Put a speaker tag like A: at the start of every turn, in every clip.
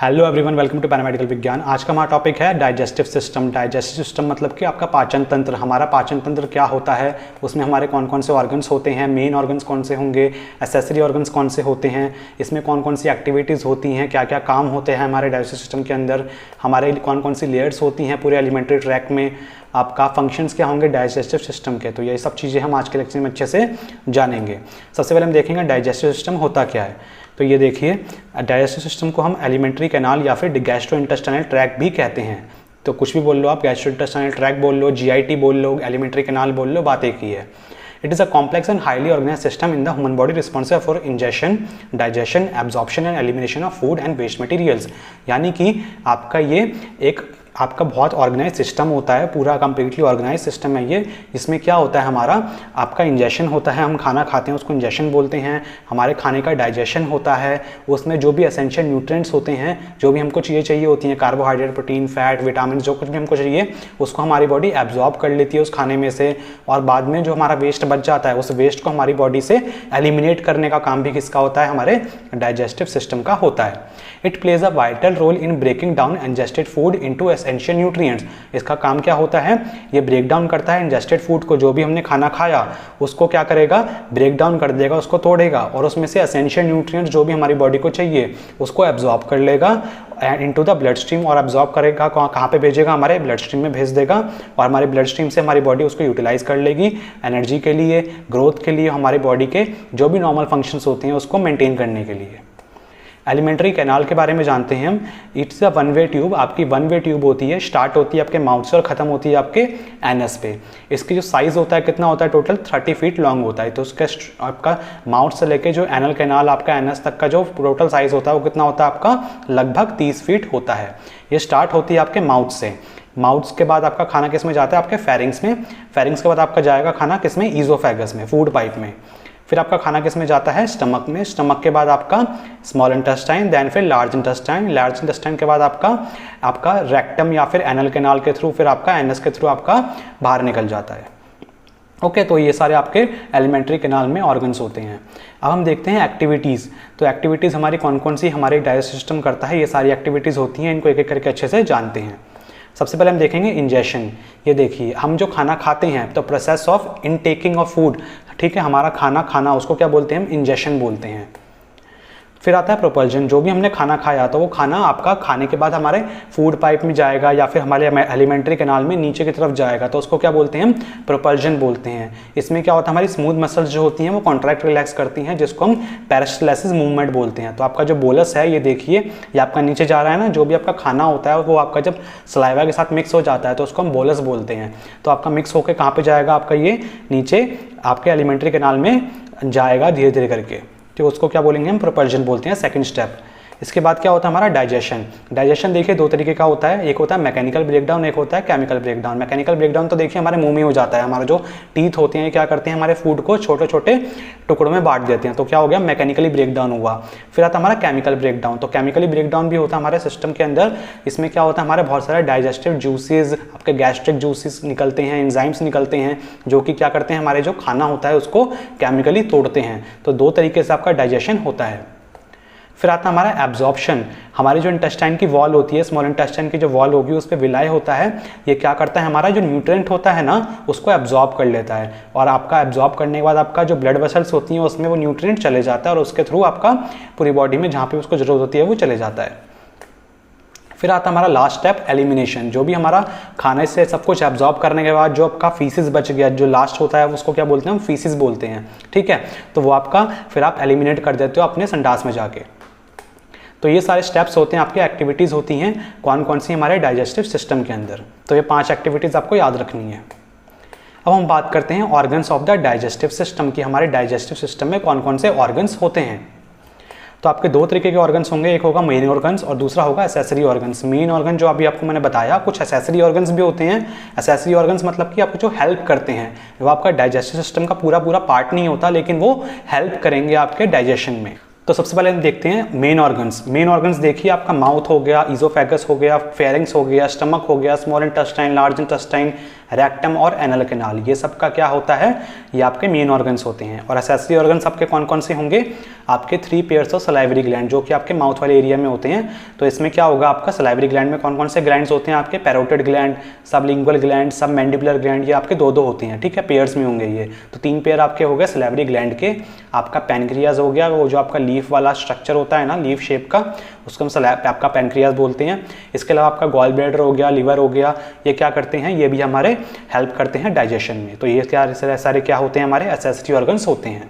A: Hello everyone, welcome to paramedical विज्ञान। आज का हमारा टॉपिक है डाइजेस्टिव सिस्टम। डाइजेस्टिव सिस्टम मतलब कि आपका पाचन तंत्र। हमारा पाचन तंत्र क्या होता है, उसमें हमारे कौन कौन से ऑर्गन्स होते हैं, मेन ऑर्गन्स कौन से होंगे, एसेसरी ऑर्गन्स कौन से होते हैं, इसमें कौन कौन सी एक्टिविटीज़ होती हैं, क्या क्या काम होते हैं हमारे डाइजेस्टिव सिस्टम के अंदर, हमारे कौन कौन सी लेयर्स होती हैं पूरे एलिमेंट्री ट्रैक में, आपका फंक्शंस क्या होंगे डाइजेस्टिव सिस्टम के। तो ये सब चीज़ें हम आज के लेक्चर में अच्छे से जानेंगे। सबसे पहले हम देखेंगे डाइजेस्टिव सिस्टम होता क्या है। तो ये देखिए, डाइजेस्टिव सिस्टम को हम एलिमेंट्री कैनाल या फिर गैस्ट्रोइंटेस्टाइनल ट्रैक भी कहते हैं। तो कुछ भी बोल लो आप, गैस्ट्रोइंटेस्टाइनल ट्रैक बोल लो, जीआईटी बोल लो, एलिमेंट्री कैनाल बोल लो, बात एक ही है। It is a complex and highly organized system in the human body responsible for ingestion, digestion, absorption and elimination of food and waste materials। यानी कि आपका ये एक आपका बहुत ऑर्गेनाइज सिस्टम होता है, पूरा कंप्लीटली ऑर्गेनाइज सिस्टम है ये। इसमें क्या होता है, हमारा आपका इंजेशन होता है, हम खाना खाते हैं उसको इंजेशन बोलते हैं। हमारे खाने का डाइजेशन होता है, उसमें जो भी एसेंशियल न्यूट्रिएंट्स होते हैं, जो भी हमको चीज़ें चाहिए होती हैं, कार्बोहाइड्रेट, प्रोटीन, फैट, विटामिन, जो कुछ भी हमको चाहिए उसको हमारी बॉडी एब्जॉर्ब कर लेती है उस खाने में से। और बाद में जो हमारा वेस्ट बच जाता है उस वेस्ट को हमारी बॉडी से एलिमिनेट करने का काम भी किसका होता है, हमारे डाइजेस्टिव सिस्टम का होता है। It plays a vital role in breaking down ingested food into essential nutrients. इसका काम क्या होता है, ये ब्रेक डाउन करता है इंजेस्टेड फूड को, जो भी हमने खाना खाया उसको क्या करेगा, ब्रेक डाउन कर देगा, उसको तोड़ेगा और उसमें से एसेंशियल न्यूट्रिएंट्स जो भी हमारी बॉडी को चाहिए उसको एब्जॉर्ब कर लेगा इनटू द ब्लड स्ट्रीम। और एब्जॉर्ब करेगा कहाँ पे भेजेगा, हमारे ब्लड स्ट्रीम में भेज देगा और हमारे ब्लड स्ट्रीम से हमारी बॉडी उसको यूटिलाइज कर लेगी एनर्जी के लिए, ग्रोथ के लिए, हमारी बॉडी के जो भी नॉर्मल फंक्शंस होते हैं उसको मेंटेन करने के लिए। एलिमेंट्री कैनाल के बारे में जानते हैं हम। It's a one way tube, आपकी वन वे ट्यूब होती है, स्टार्ट होती है आपके माउथ से और खत्म होती है आपके एनस पे। इसकी जो साइज होता है कितना होता है, टोटल 30 फीट लॉन्ग होता है। तो उसका आपका माउथ से लेके जो एनल कैनाल आपका एनस तक का जो टोटल साइज होता है वो कितना होता है आपका, लगभग 30 फीट होता है। ये स्टार्ट होती है आपके माउथ से। माउथ के बाद आपका खाना किस में जाता है, आपके फेरिंग्स में। फेरिंग्स के बाद आपका जाएगा खाना किस में, ईजोफेगस में, फूड पाइप में। फिर आपका खाना किस में जाता है, स्टमक में। स्टमक के बाद आपका स्मॉल इंटेस्टाइन, देन फिर लार्ज इंटेस्टाइन। लार्ज इंटेस्टाइन के बाद आपका रेक्टम या फिर एनल कैनाल के थ्रू, फिर आपका एनस के थ्रू आपका बाहर निकल जाता है। ओके, तो ये सारे आपके एलिमेंट्री कैनाल में ऑर्गन्स होते हैं। अब हम देखते हैं एक्टिविटीज़। तो एक्टिविटीज़ हमारी कौन कौन सी हमारे डाइजेस्टिव सिस्टम करता है, ये सारी एक्टिविटीज़ होती हैं, इनको एक एक करके अच्छे से जानते हैं। सबसे पहले हम देखेंगे इंजेशन। ये देखिए, हम जो खाना खाते हैं तो प्रोसेस ऑफ इनटेकिंग ऑफ फूड, ठीक है, हमारा खाना उसको क्या बोलते हैं हम, इंजेशन बोलते हैं। फिर आता है प्रोपल्जन। जो भी हमने खाना खाया तो वो खाना आपका खाने के बाद हमारे फूड पाइप में जाएगा या फिर हमारे एलिमेंट्री कैनाल में नीचे की तरफ जाएगा, तो उसको क्या बोलते हैं हम, प्रोपल्जन बोलते हैं। इसमें क्या होता है, हमारी स्मूथ मसल्स जो होती हैं वो कॉन्ट्रैक्ट रिलैक्स करती हैं, जिसको हम पेरिस्टालसिस मूवमेंट बोलते हैं। तो आपका जो बोलस है, ये देखिए, ये आपका नीचे जा रहा है ना, जो भी आपका खाना होता है वो आपका जब सलाइवा के साथ मिक्स हो जाता है तो उसको हम बोलस बोलते हैं। तो आपका मिक्स होकर कहाँ पे जाएगा, आपका ये नीचे आपके एलिमेंट्री कैनाल में जाएगा धीरे धीरे करके, तो उसको क्या बोलेंगे हम, प्रोपल्जन बोलते हैं, सेकंड स्टेप। इसके बाद क्या होता है हमारा डाइजेशन। डाइजेशन देखिए दो तरीके का होता है, एक होता है मैकेनिकल ब्रेकडाउन, एक होता है केमिकल ब्रेकडाउन। मैकेनिकल ब्रेकडाउन तो देखिए हमारे मुंह में हो जाता है, हमारे जो टीथ होते हैं क्या करते हैं, हमारे फूड को छोटे छोटे टुकड़ों में बांट देते हैं, तो क्या हो गया, मैकेनिकली ब्रेकडाउन हुआ। फिर आता है हमारा केमिकल ब्रेकडाउन। तो केमिकली ब्रेकडाउन भी होता है हमारे सिस्टम के अंदर। इसमें क्या होता है, हमारे बहुत सारे डाइजेस्टिव जूसेस, आपके गैस्ट्रिक जूसेस निकलते हैं, एंजाइम्स निकलते हैं, जो कि क्या करते हैं, हमारे जो खाना होता है उसको केमिकली तोड़ते हैं। तो दो तरीके से आपका डाइजेशन होता है। फिर आता है हमारा एब्जॉर्प्शन। हमारी जो इंटेस्टाइन की वॉल होती है, स्मॉल इंटेस्टाइन की जो वॉल होगी उस पर विलाय होता है, ये क्या करता है, हमारा जो न्यूट्रिएंट होता है ना उसको एब्जॉर्ब कर लेता है। और आपका एब्जॉर्ब करने के बाद आपका जो ब्लड वेसल्स होती हैं उसमें वो न्यूट्रिएंट चले जाता है और उसके थ्रू आपका पूरी बॉडी में जहाँ पे उसको जरूरत होती है वो चले जाता है। फिर आता हमारा लास्ट स्टेप, एलिमिनेशन। जो भी हमारा खाने से सब कुछ एब्जॉर्ब करने के बाद जो आपका फीसिस बच गया, जो लास्ट होता है उसको क्या बोलते हैं हम, फीसिस बोलते हैं, ठीक है। तो वो आपका फिर आप एलिमिनेट कर देते हो अपने संडास में जाके। तो ये सारे स्टेप्स होते हैं, आपकी एक्टिविटीज़ होती हैं कौन कौन सी हमारे डाइजेस्टिव सिस्टम के अंदर। तो ये 5 एक्टिविटीज़ आपको याद रखनी है। अब हम बात करते हैं organs of the digestive system की, हमारे डाइजेस्टिव सिस्टम में कौन कौन से ऑर्गन्स होते हैं। तो आपके दो तरीके के ऑर्गन्स होंगे, एक होगा मेन ऑर्गन्स और दूसरा होगा एसेसरी ऑर्गन्स। मेन ऑर्गन जो अभी आपको मैंने बताया, कुछ एसेसरी ऑर्गन्स भी होते हैं। एसेसरी ऑर्गन्स मतलब कि आपको जो हेल्प करते हैं, वो आपका डाइजेस्टिव सिस्टम का पूरा पार्ट नहीं होता, लेकिन वो हेल्प करेंगे आपके डाइजेशन में। तो सबसे पहले हम देखते हैं मेन ऑर्गन्स। मेन ऑर्गन्स देखिए, आपका माउथ हो गया, ईजोफेगस हो गया, फेरिंग्स हो गया, स्टमक हो गया, small intestine, large intestine, rectum और एनल कैनाल, ये सब का क्या होता है, ये आपके मेन ऑर्गन्स होते हैं। और एसेसरी ऑर्गन्स आपके कौन कौन से होंगे, आपके 3 पेयर्स ऑफ सलाइवरी ग्लैंड जो कि आपके माउथ वाले एरिया में होते हैं। तो इसमें क्या होगा, आपका सलाइवरी ग्लैंड में कौन कौन से ग्लैंड्स होते हैं, आपके पैरोटिड ग्लैंड, सबलिंगुअल ग्लैंड, सब मैंडिबुलर ग्लैंड, ये आपके 2 होते हैं, ठीक है, पेयर्स में होंगे ये। तो 3 पेयर आपके हो गए सलाइवरी ग्लैंड के। आपका पैनक्रियाज हो गया, वो जो आपका लीफ वाला स्ट्रक्चर होता है ना, लीफ शेप का, उसको हम आपका पैनक्रियाज बोलते हैं। इसके अलावा आपका गॉल ब्लैडर हो गया, लिवर हो गया, ये क्या करते हैं, ये भी हमारे हेल्प करते हैं डाइजेशन में। तो ये क्या सारे क्या होते हैं, हमारे एसेसरी ऑर्गन्स होते हैं।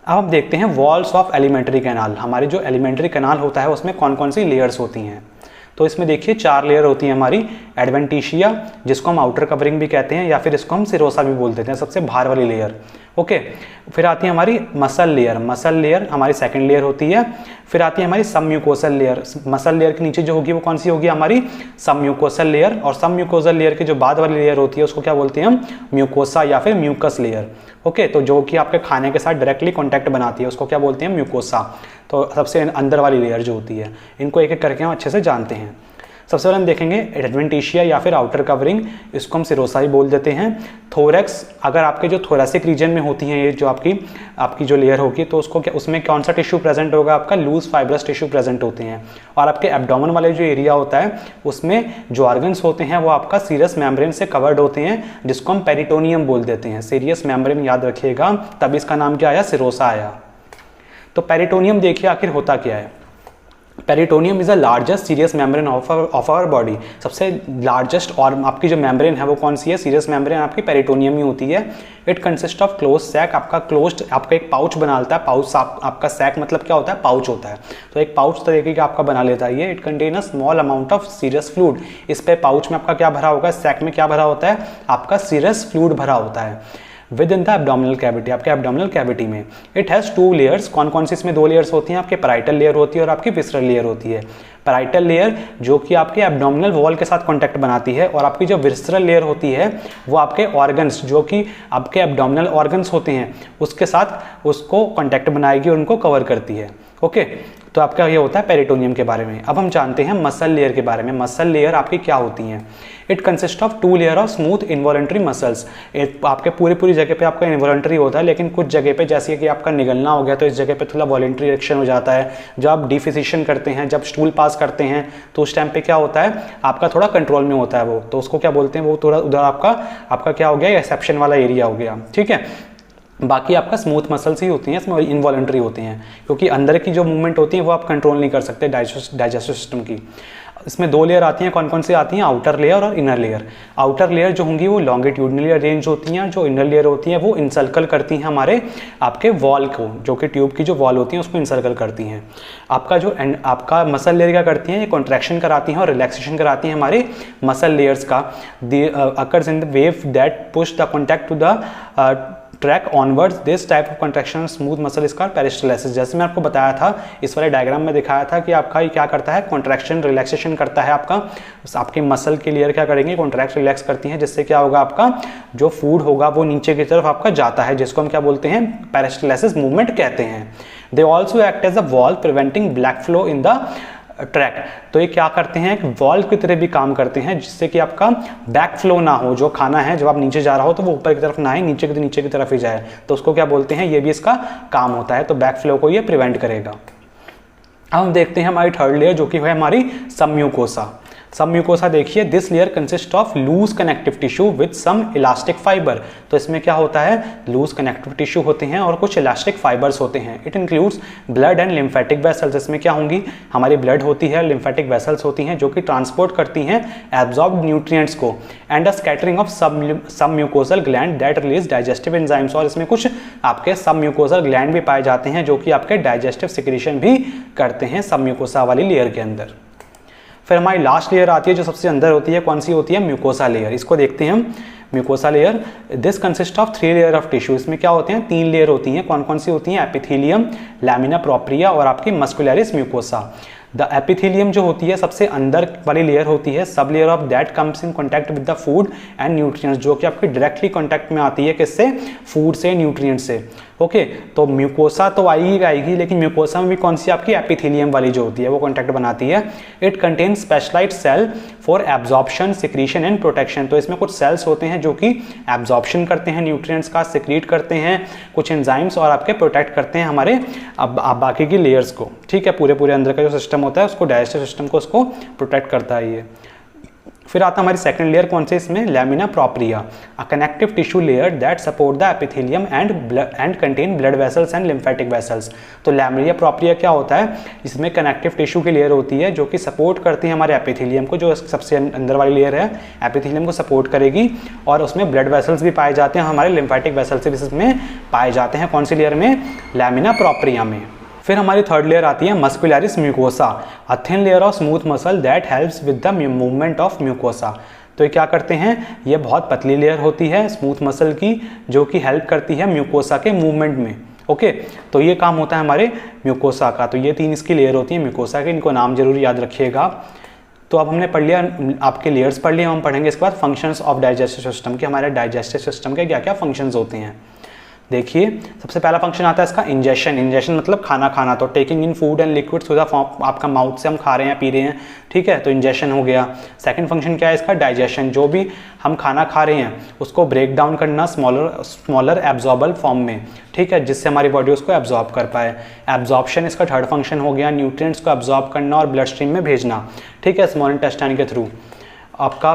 A: अब हम देखते हैं वॉल्स ऑफ एलिमेंट्री कैनाल। हमारी जो एलिमेंट्री कैनाल होता है उसमें कौन कौन सी लेयर्स होती हैं। तो इसमें देखिए 4 लेयर होती है हमारी। एडवेंटिशिया, जिसको हम आउटर कवरिंग भी कहते हैं, या फिर इसको हम सिरोसा भी बोल देते हैं, सबसे बाहर वाली लेयर। ओके, फिर आती है हमारी मसल लेयर। मसल लेयर हमारी सेकंड लेयर होती है। फिर आती है हमारी सबम्यूकोसल लेयर। मसल लेयर के नीचे जो होगी वो कौन सी होगी, हमारी सबम्यूकोसल लेयर। और सबम्यूकोसल लेयर की जो बाद वाली लेयर होती है उसको क्या बोलते हैं हम, म्यूकोसा या फिर म्यूकस लेयर। ओके, तो जो कि आपके खाने के साथ डायरेक्टली कॉन्टैक्ट बनाती है उसको क्या बोलते हैं, म्यूकोसा। तो सबसे अंदर वाली लेयर जो होती है, इनको एक एक करके हम अच्छे से जानते हैं। सबसे पहले हम देखेंगे एडवेंटिशिया या फिर आउटर कवरिंग, इसको हम सिरोसा ही बोल देते हैं। थोरैक्स, अगर आपके जो थोरैसिक रीजन में होती हैं ये जो आपकी जो लेयर होगी, तो उसको उसमें कौन सा टिश्यू प्रेजेंट होगा, आपका लूज फाइब्रस टिश्यू प्रेजेंट होते हैं। और आपके एब्डोमेन वाले जो एरिया होता है उसमें जो ऑर्गन्स होते हैं वो आपका सीरस मेम्ब्रेन से कवर्ड होते हैं, जिसको हम पेरिटोनियम बोल देते हैं। सीरियस मेम्ब्रेन याद रखिएगा, तब इसका नाम क्या आया, सिरोसा आया। तो पेरिटोनियम देखिए आखिर होता क्या है। Peritoneum is the largest serious membrane of our body. सबसे लार्जेस्ट और आपकी जो मेम्ब्रेन है वो कौन सी है, सीरियस मेम्ब्रेन आपकी पेरिटोनियम ही होती है। It consist of close sac, आपका क्लोज्ड आपका एक पाउच बनाता है। पाउच आपका सैक मतलब क्या होता है, पाउच होता है। तो एक पाउच तरीके का आपका बना लेता है ये। It contain a small amount of serous fluid. इस पे पाउच में आपका क्या भरा होगा, सैक में क्या भरा होता है, आपका सीरस फ्लूइड भरा होता है with in the abdominal cavity, आपके एब्डोमिनल कैविटी में। It has 2 layers. कौन कौन सी इसमें 2 लेयर्स होती हैं, आपके पैराइटल लेयर होती है और आपकी विसरल लेयर होती है। पैराइटल लेयर जो कि आपके एब्डोमिनल वॉल के साथ कॉन्टैक्ट बनाती है, और आपकी जो विसरल लेयर होती है वो आपके ऑर्गन्स जो कि आपके एब्डोमिनल ऑर्गन्स होते हैं उसके साथ उसको कॉन्टैक्ट बनाएगी और उनको कवर करती है। ओके, तो आपका ये होता है पेरिटोनियम के बारे में। अब हम जानते हैं मसल लेयर के बारे में। मसल लेयर आपकी क्या होती हैं। It consist of 2 layer of smooth involuntary muscles. आपके पूरी जगह पे आपका इनवॉलंटरी होता है, लेकिन कुछ जगह पे जैसे कि आपका निगलना हो गया तो इस जगह पे थोड़ा वॉलंटरी एक्शन हो जाता है। जब आप डिफिसिशन करते हैं, जब स्टूल पास करते हैं, तो उस टाइम पे क्या होता है, आपका थोड़ा कंट्रोल में होता है वो, तो उसको क्या बोलते हैं, वो थोड़ा उधर आपका क्या हो गया, एक्सेप्शन वाला एरिया हो गया। ठीक है, बाकी आपका स्मूथ मसल्स ही होती हैं, इसमें इनवॉलंटरी होती हैं, क्योंकि अंदर की जो मूवमेंट होती है वो आप कंट्रोल नहीं कर सकते डाइजेस्टिव सिस्टम की। इसमें 2 लेयर आती हैं। कौन कौन सी आती हैं, आउटर लेयर और इनर लेयर। आउटर लेयर जो होंगी वो लॉन्गिट्यूडनली अरेंज होती हैं, जो इनर लेयर होती हैं वो इंसर्कल करती हैं हमारे आपके वॉल को, जो कि ट्यूब की जो वॉल होती है उसको इंसर्कल करती हैं। आपका मसल लेयर क्या करती हैं, ये कॉन्ट्रैक्शन कराती हैं और रिलैक्सेशन कराती हैं हमारे मसल लेयर्स का। Occurs in the wave that push the contact to the track onwards. This type of contraction smooth muscle इसका पेरिस्टालसिस। जैसे मैं आपको बताया था, इस वाले डायग्राम में दिखाया था कि आपका ये क्या करता है, कॉन्ट्रैक्शन रिलैक्सेशन करता है आपके मसल के लेयर क्या करेंगे, कॉन्ट्रैक्ट रिलैक्स करती हैं, जिससे क्या होगा, आपका जो फूड होगा वो नीचे की तरफ आपका जाता है, जिसको हम क्या बोलते हैं, पेरिस्टालसिस मूवमेंट कहते हैं। They also act as a wall preventing black flow in the track. तो ये क्या करते हैं, एक वॉल्व की तरह भी काम करते हैं, जिससे कि आपका बैक फ्लो ना हो। जो खाना है जब आप नीचे जा रहा हो तो वो ऊपर की तरफ ना आए, नीचे की तरफ ही जाए, तो उसको क्या बोलते हैं, ये भी इसका काम होता है। तो बैक फ्लो को ये प्रिवेंट करेगा। अब हम देखते हैं हमारी थर्ड लेयर जो कि है हमारी सबम्यूकोसा। सबम्यूकोसा देखिए, this layer consist of loose connective tissue with some elastic fiber. तो इसमें क्या होता है, लूज कनेक्टिव टिश्यू होते हैं और कुछ इलास्टिक फाइबर्स होते हैं। It includes blood and lymphatic vessels. इसमें क्या होंगी, हमारी ब्लड होती है, लिम्फेटिक वेसल्स होती हैं जो कि ट्रांसपोर्ट करती हैं एब्जॉर्ब्ड न्यूट्रिएंट्स को, and a scattering of submucosal gland that release digestive enzymes. और इसमें कुछ आपके सबम्यूकोसल ग्लैंड भी पाए जाते हैं जो कि आपके डाइजेस्टिव सिक्रीशन भी करते हैं सबम्यूकोसा वाली लेयर के अंदर। फिर हमारी लास्ट लेयर आती है जो सबसे अंदर होती है, कौन सी होती है, म्यूकोसा लेयर। इसको देखते हैं हम। Mucosa layer, this consist of 3 layer of tissue. इसमें क्या होते हैं, 3 लेयर होती हैं। कौन कौन सी होती हैं, एपिथेलियम, लैमिना प्रोप्रिया और आपकी मस्कुलरिस म्यूकोसा। द एपिथेलियम जो होती है सबसे अंदर वाली लेयर होती है। Sub layer of that comes in contact with the food and nutrients, जो कि आपकी डायरेक्टली कॉन्टैक्ट में आती है, किससे, फूड से, न्यूट्रिएंट से। ओके, तो म्यूकोसा तो आएगी, लेकिन म्यूकोसा में भी कौन सी आपकी एपिथेलियम वाली जो होती है वो कॉन्टैक्ट बनाती है। It contain specialised cell for absorption, secretion and protection. तो इसमें कुछ सेल्स होते हैं जो कि एब्जॉर्प्शन करते हैं न्यूट्रिएंट्स का, सिक्रीट करते हैं कुछ एंजाइम्स और आपके प्रोटेक्ट करते हैं हमारे बाकी की लेयर्स को। ठीक है, पूरे अंदर का जो सिस्टम होता है उसको, डाइजेस्टिव सिस्टम को उसको प्रोटेक्ट करता है ये। फिर आता है हमारी सेकंड लेयर कौन से इसमें, lamina propria, a connective tissue layer that support the epithelium and contain blood vessels and lymphatic vessels. तो लैमिना प्रोप्रिया क्या होता है, इसमें कनेक्टिव टिश्यू की लेयर होती है जो कि सपोर्ट करती है हमारे एपिथेलियम को, जो सबसे अंदर वाली लेयर है एपिथेलियम को सपोर्ट करेगी, और उसमें ब्लड वेसल्स भी पाए जाते हैं, हमारे लिम्फेटिक वेसल्स भी इसमें पाए जाते हैं। कौन सी लेयर में, लैमिना प्रोप्रिया में। फिर हमारी थर्ड लेयर आती है muscularis mucosa, a thin layer of smooth muscle that helps with the movement of mucosa. तो ये क्या करते हैं, ये बहुत पतली लेयर होती है स्मूथ मसल की, जो कि हेल्प करती है म्यूकोसा के मूवमेंट में। ओके, तो ये काम होता है हमारे म्यूकोसा का। तो ये 3 इसकी लेयर होती है म्यूकोसा के, इनको नाम जरूर याद रखिएगा। तो अब हमने पढ़ लिया, आपके लेयर्स पढ़ लिए, हम पढ़ेंगे इसके बाद फंक्शंस ऑफ डाइजेस्टिव सिस्टम के, हमारे डाइजेस्टिव सिस्टम के क्या क्या फंक्शंस होते हैं। देखिए, सबसे पहला फंक्शन आता है इसका इंजेशन। इंजेशन मतलब खाना खाना, तो taking in food and liquid through the form, आपका माउथ से हम खा रहे हैं, पी रहे हैं, ठीक है, तो इंजेशन हो गया। सेकंड फंक्शन क्या है इसका, डाइजेशन, जो भी हम खाना खा रहे हैं उसको ब्रेक डाउन करना स्मॉलर एब्जॉर्बल फॉर्म में, ठीक है, जिससे हमारी बॉडी उसको एब्जॉर्ब कर पाए। एब्जॉर्प्शन इसका थर्ड फंक्शन हो गया, न्यूट्रिएंट्स को एब्जॉर्ब करना और ब्लड स्ट्रीम में भेजना, ठीक है, स्मॉल इंटेस्टाइन के थ्रू। आपका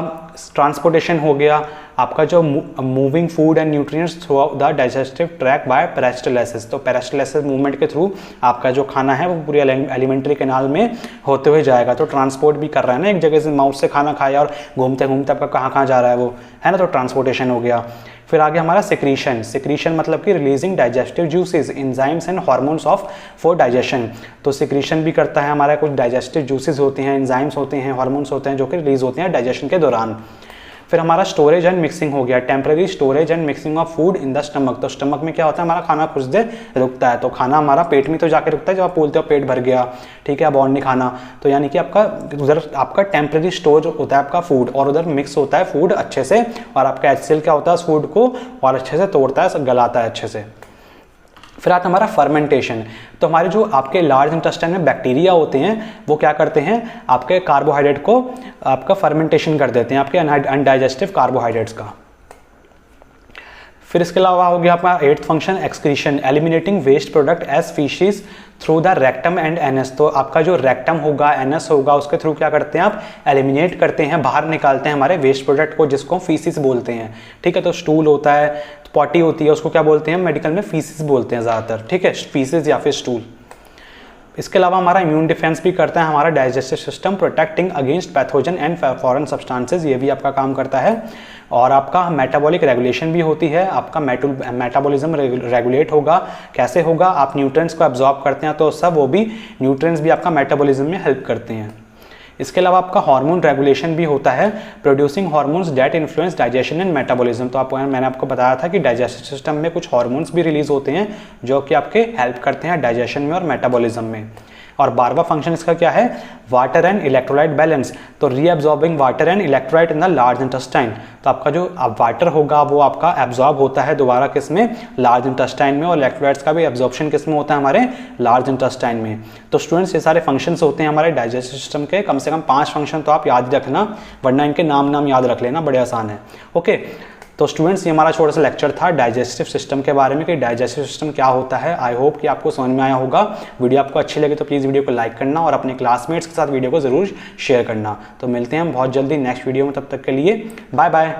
A: ट्रांसपोर्टेशन हो गया, आपका जो moving food and nutrients through the digestive track bye peristalsis. तो पेरिस्टालसिस मूवमेंट के थ्रू आपका जो खाना है वो पूरी एलिमेंट्री कैनाल में होते हुए जाएगा। तो ट्रांसपोर्ट भी कर रहा है ना, एक जगह से माउथ से खाना खाया और घूमते घूमते आपका कहाँ जा रहा है वो, है ना, तो ट्रांसपोर्टेशन हो गया। फिर आगे हमारा सिक्रीशन। सिक्रीशन मतलब कि releasing digestive juices, enzymes and hormones of for digestion. तो सिक्रीशन भी करता है हमारा, कुछ डाइजेस्टिव जूसेस होते हैं, एंजाइम्स होते हैं, हार्मोन्स होते हैं जो कि रिलीज होते हैं डाइजेशन के दौरान। फिर हमारा स्टोरेज एंड मिक्सिंग हो गया, temporary storage and mixing of food in the stomach. तो स्टमक में क्या होता है, हमारा खाना कुछ देर रुकता है, तो खाना हमारा पेट में तो जाके रुकता है जब आप बोलते हो पेट भर गया, ठीक है, अब और नहीं खाना, तो यानी कि आपका उधर आपका टेम्पररी स्टोर होता है आपका फूड, और उधर मिक्स होता है फूड अच्छे से, और आपका HCl क्या होता है उस फूड को और अच्छे से तोड़ता है, गलाता है अच्छे से। फिर आता हमारा फर्मेंटेशन। तो हमारे जो आपके लार्ज इंटेस्टाइन में बैक्टीरिया होते हैं वो क्या करते हैं, आपके कार्बोहाइड्रेट को आपका फर्मेंटेशन कर देते हैं, आपके अनडाइजेस्टिव कार्बोहाइड्रेट्स का। फिर इसके अलावा हो गया आपका 8th function excretion, eliminating waste product as faeces through the rectum and anus. तो आपका जो रेक्टम होगा, एनस होगा, उसके थ्रू क्या करते हैं आप, एलिमिनेट करते हैं, बाहर निकालते हैं हमारे वेस्ट प्रोडक्ट को, जिसको फीसिस बोलते हैं, ठीक है। तो स्टूल होता है, पॉटी होती है, उसको क्या बोलते हैं मेडिकल में, फीसिस बोलते हैं ज़्यादातर, ठीक है, फीसिस या फिर स्टूल। इसके अलावा हमारा इम्यून डिफेंस भी करता है हमारा digestive system, protecting against pathogen and foreign substances, ये भी आपका काम करता है। और आपका मेटाबॉलिक रेगुलेशन भी होती है, आपका मेटाबॉलिज्म रेगुलेट होगा, कैसे होगा, आप न्यूट्रिएंट्स को एब्जॉर्ब करते हैं तो सब वो भी न्यूट्रिएंट्स भी आपका मेटाबॉलिज्म में हेल्प करते हैं। इसके अलावा आपका हार्मोन रेगुलेशन भी होता है, producing hormones that influence digestion and metabolism. तो मैंने आपको बताया था कि डाइजेस्टिव सिस्टम में कुछ हार्मोन्स भी रिलीज होते हैं जो कि आपके हेल्प करते हैं डाइजेशन में और मेटाबॉलिज्म में। और 12वां फंक्शन इसका क्या है, वाटर एंड इलेक्ट्रोलाइट बैलेंस। तो reabsorbing water and electrolyte in the large intestine. तो आपका जो वाटर होगा वो आपका एब्जॉर्ब होता है दोबारा किस में, लार्ज इंटेस्टाइन में, और इलेक्ट्रोलाइट्स का भी एब्जॉर्प्शन किस में होता है, हमारे लार्ज इंटेस्टाइन में। तो स्टूडेंट्स ये सारे फंक्शंस होते हैं हमारे डाइजेस्टिव सिस्टम के, कम से कम 5 फंक्शन तो आप याद रखना, वरना इनके नाम याद रख लेना, बड़े आसान है। ओके, तो स्टूडेंट्स ये हमारा छोटा सा लेक्चर था डाइजेस्टिव सिस्टम के बारे में कि डाइजेस्टिव सिस्टम क्या होता है। आई होप कि आपको समझ में आया होगा। वीडियो आपको अच्छी लगे तो प्लीज़ वीडियो को लाइक करना और अपने क्लासमेट्स के साथ वीडियो को ज़रूर शेयर करना। तो मिलते हैं हम बहुत जल्दी नेक्स्ट वीडियो में, तब तक के लिए बाय बाय।